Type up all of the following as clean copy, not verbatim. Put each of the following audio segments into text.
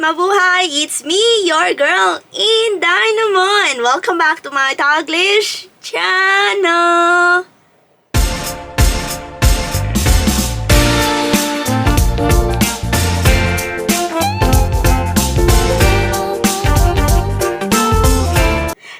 Mabuhay! It's me, your girl, InDaynaMo, and welcome back to my Taglish channel!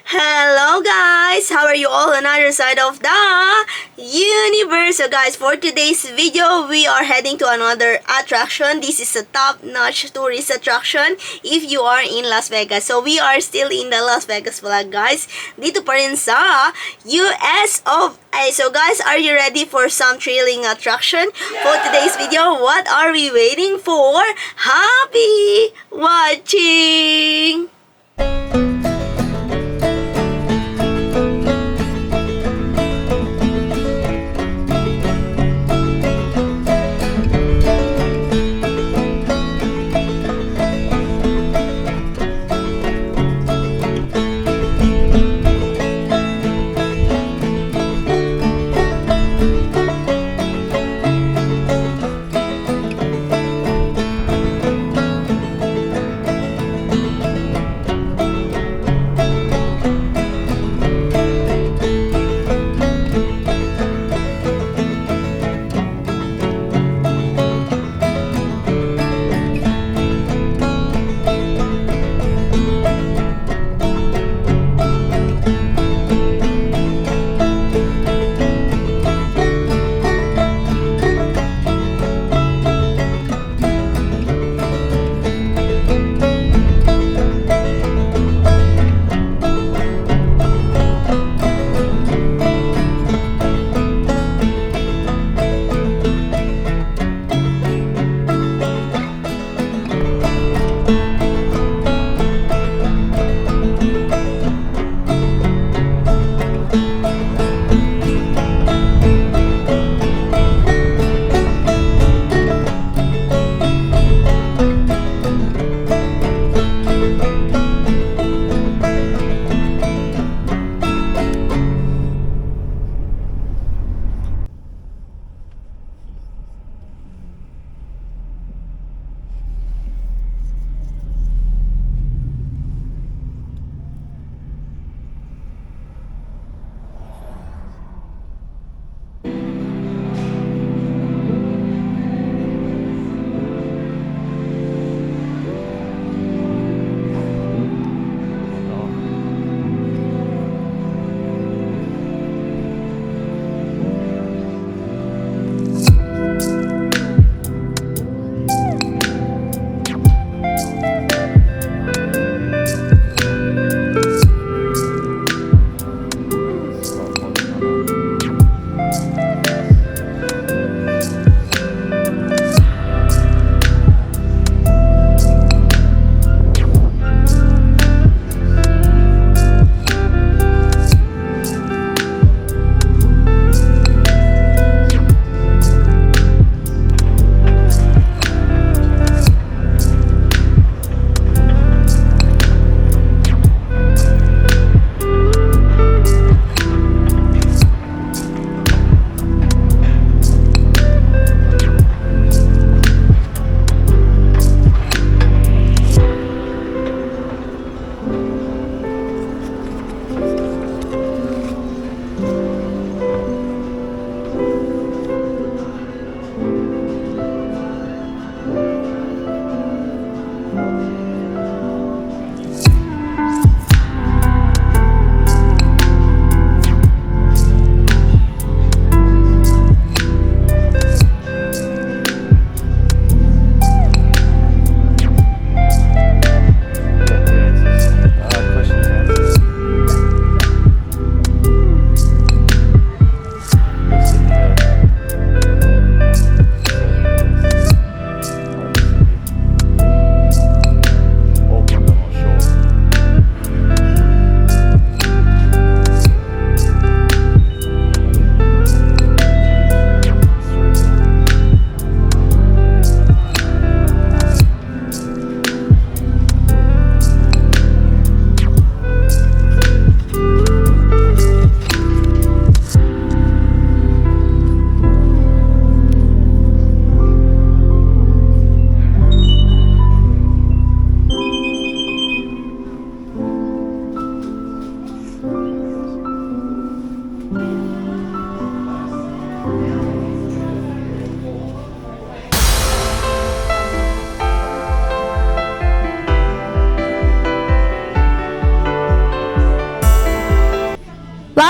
Hello guys! How are you all on other side of the universe? So guys, for today's video, we are heading to another attraction. This is a top-notch tourist attraction if you are in Las Vegas. So we are still in the Las Vegas vlog guys. Dito pa rin sa US of A. So guys, are you ready for some thrilling attraction? For today's video, what are we waiting for? Happy watching!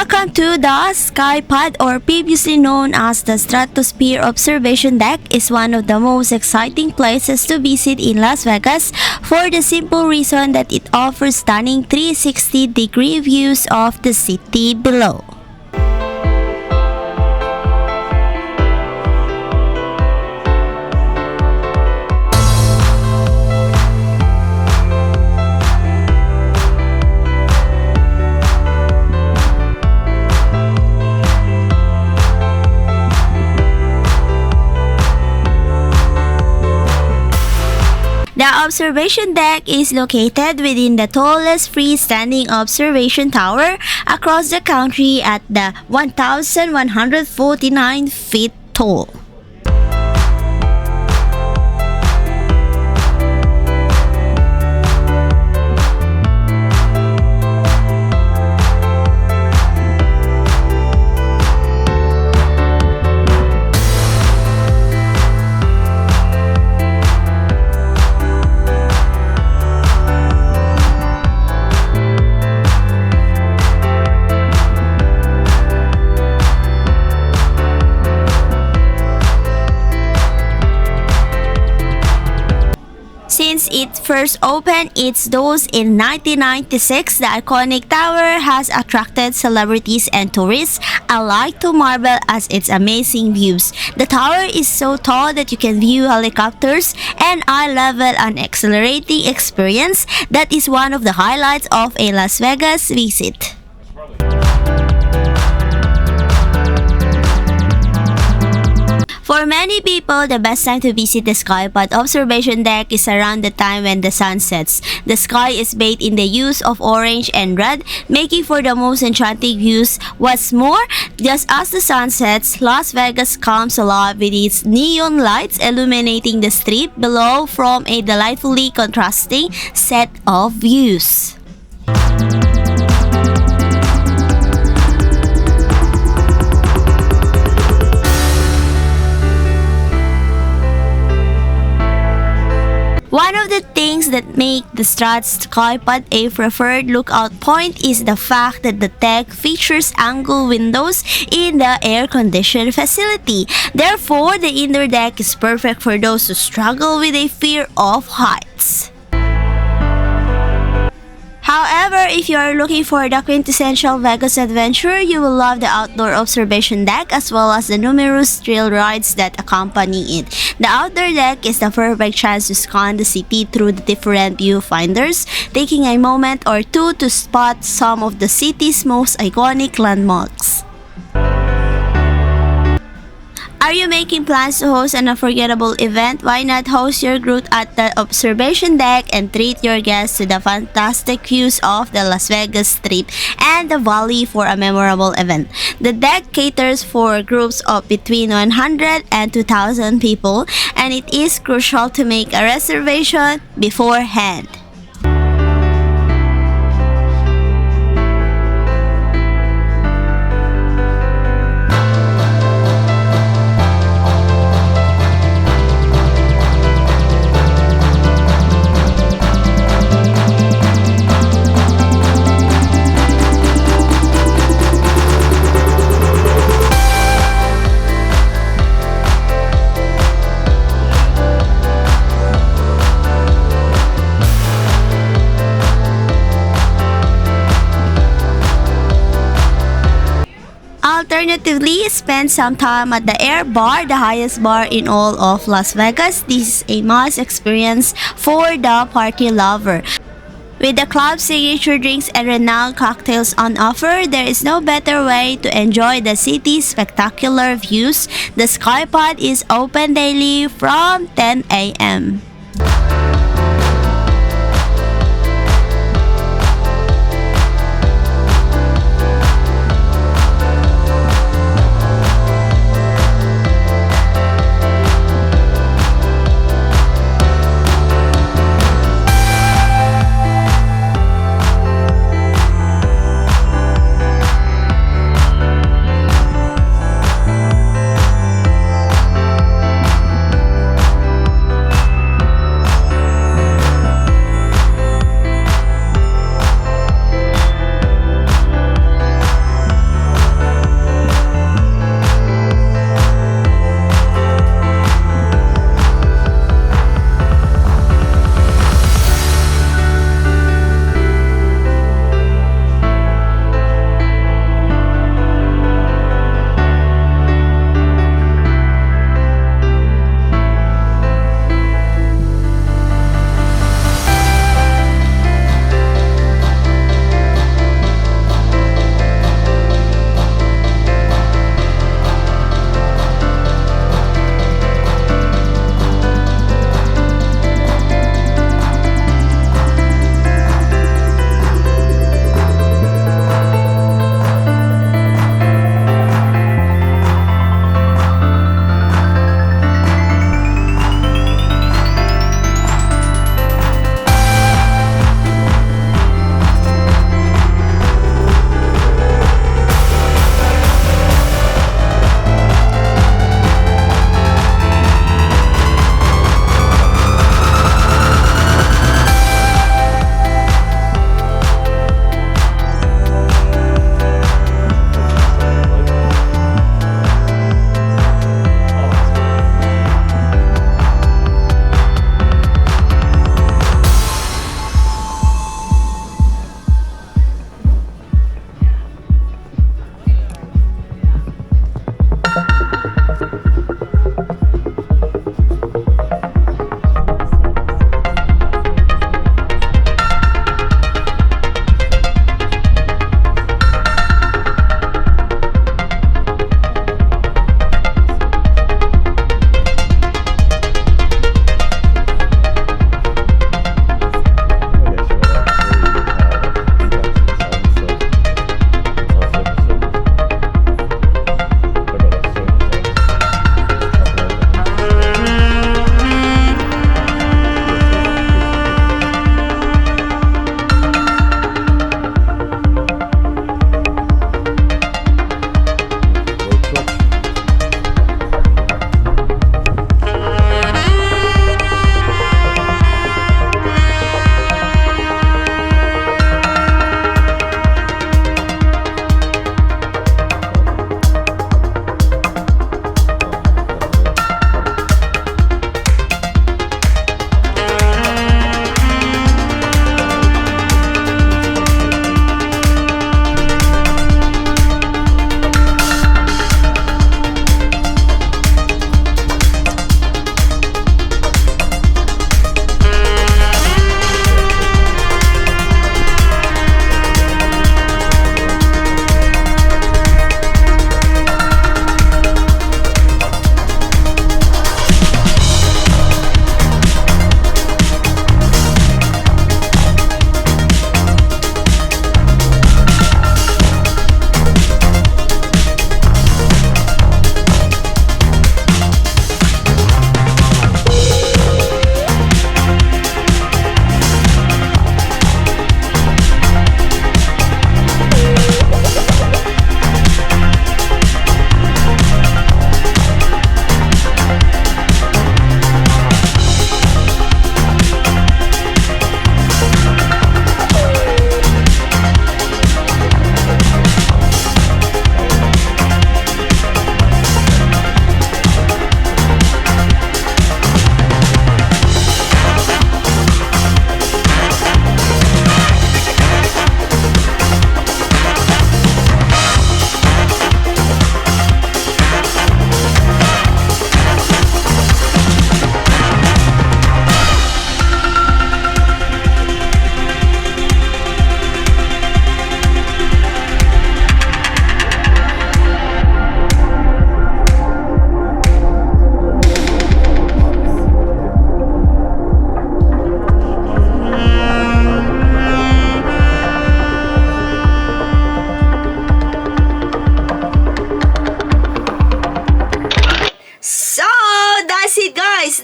Welcome to the Skypod, or previously known as the Stratosphere Observation Deck, is one of the most exciting places to visit in Las Vegas for the simple reason that it offers stunning 360-degree views of the city below. The observation deck is located within the tallest freestanding observation tower across the country at the 1,149 feet tall. Since it first opened its doors in 1996, the iconic tower has attracted celebrities and tourists alike to marvel at its amazing views. The tower is so tall that you can view helicopters and eye-level and accelerating experience that is one of the highlights of a Las Vegas visit. For many people, the best time to visit the Skypod observation deck is around the time when the sun sets. The sky is bathed in the hues of orange and red, making for the most enchanting views. What's more, just as the sun sets, Las Vegas comes alive with its neon lights illuminating the strip below from a delightfully contrasting set of views. One of the things that make the Strat Skypod a preferred lookout point is the fact that the deck features angle windows in the air-conditioned facility. Therefore, the indoor deck is perfect for those who struggle with a fear of heights. However, if you are looking for the quintessential Vegas adventure, you will love the outdoor observation deck as well as the numerous thrill rides that accompany it. The outdoor deck is the perfect chance to scan the city through the different viewfinders, taking a moment or two to spot some of the city's most iconic landmarks. Are you making plans to host an unforgettable event? Why not host your group at the observation deck and treat your guests to the fantastic views of the Las Vegas Strip and the Valley for a memorable event? The deck caters for groups of between 100 and 2,000 people, and it is crucial to make a reservation beforehand. Alternatively, spend some time at the Air Bar, the highest bar in all of Las Vegas. This is a must experience for the party lover. With the club's signature drinks and renowned cocktails on offer, there is no better way to enjoy the city's spectacular views. The Skypod is open daily from 10 a.m.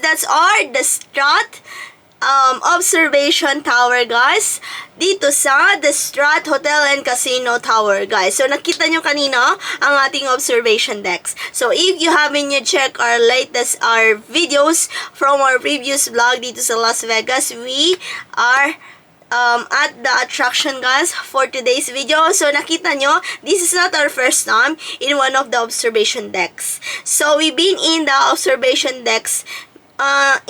guys, that's the Strat observation tower, guys, dito sa the Strat Hotel and Casino Tower, guys. So, nakita nyo kanina ang ating observation decks. So, if you haven't yet checked our latest videos from our previous vlog dito sa Las Vegas, we are at the attraction, guys, for today's video. So, nakita nyo, this is not our first time in one of the observation decks. So, we've been in the observation decks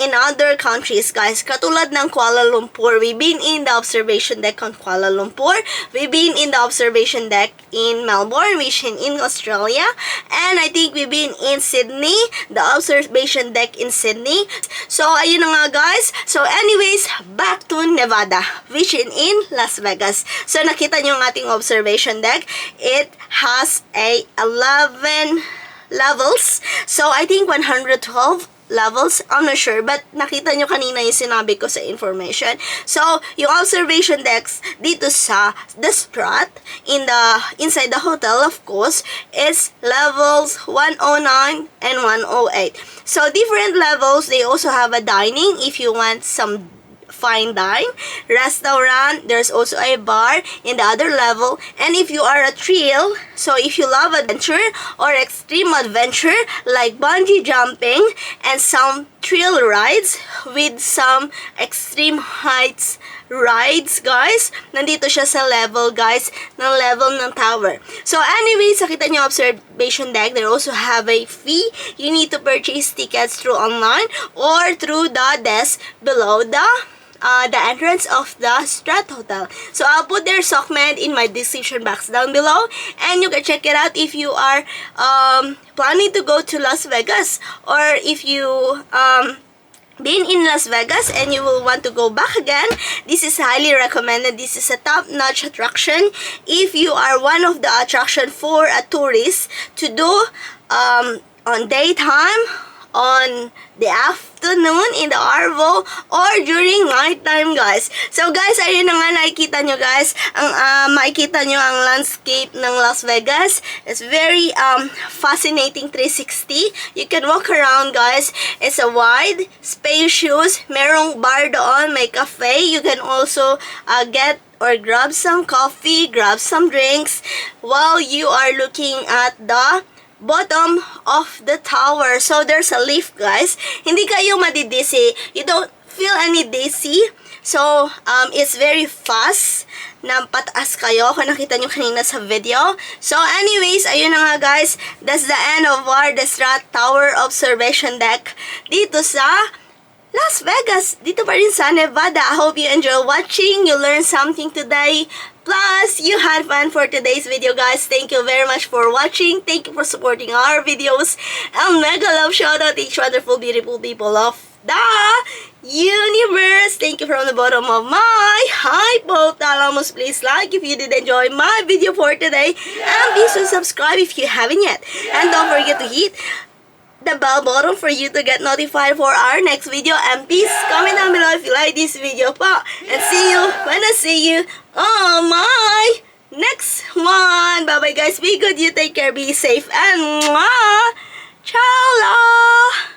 in other countries, guys. Katulad ng Kuala Lumpur, we've been in the observation deck on Kuala Lumpur. We've been in the observation deck in Melbourne, which is in Australia. And I think we've been in Sydney, the observation deck in Sydney. So, ayun na nga, guys. So, anyways, back to Nevada, which is in Las Vegas. So, nakita nyo ang ating observation deck. It has a 11 levels. So, I think 112 levels. I'm not sure, but nakita nyo kanina yung sinabi ko sa information. So, yung observation decks dito sa the Strat inside the hotel, of course, is levels 109 and 108. So, different levels. They also have a dining if you want some fine dine, restaurant. There's also a bar in the other level. And if you are a thrill, so if you love adventure or extreme adventure like bungee jumping and some thrill rides with some extreme heights rides, guys, nandito siya sa level, guys, ng level ng tower. So anyways, nakita nyo observation deck, they also have a fee. You need to purchase tickets through online or through the desk below the entrance of the Strat Hotel. So, I'll put their SOCMED in my description box down below, and you can check it out if you are planning to go to Las Vegas, or if you been in Las Vegas and you will want to go back again. This is highly recommended. This is a top-notch attraction if you are one of the attraction for a tourist to do on daytime, on the afternoon, in the Arvo, or during nighttime, guys. So, guys, ayun na nga, nakikita nyo, guys, makikita nyo ang landscape ng Las Vegas. It's very fascinating 360. You can walk around, guys. It's a wide, spacious, merong bar doon, may cafe. You can also get or grab some coffee, grab some drinks while you are looking at the bottom of the tower. So, there's a lift, guys. Hindi kayo madidisi. You don't feel any dizzy. So, it's very fast na pataas kayo kung nakita nyo kanina sa video. So, anyways, ayun na nga, guys. That's the end of the Strat Tower Observation Deck dito sa Las Vegas, dito pa rin sa Nevada. I hope you enjoy watching. You learned something today. Plus, you had fun for today's video, guys. Thank you very much for watching. Thank you for supporting our videos. And mega love shout out to each wonderful, beautiful people of the universe. Thank you from the bottom of my heart. Please like if you did enjoy my video for today. And please subscribe if you haven't yet. And don't forget to hit the bell button for you to get notified for our next video. And please comment down below if you like this video pa. And see you when I see you on my next one. Bye bye, guys. Be good. You take care. Be safe. And mwah! Ciao!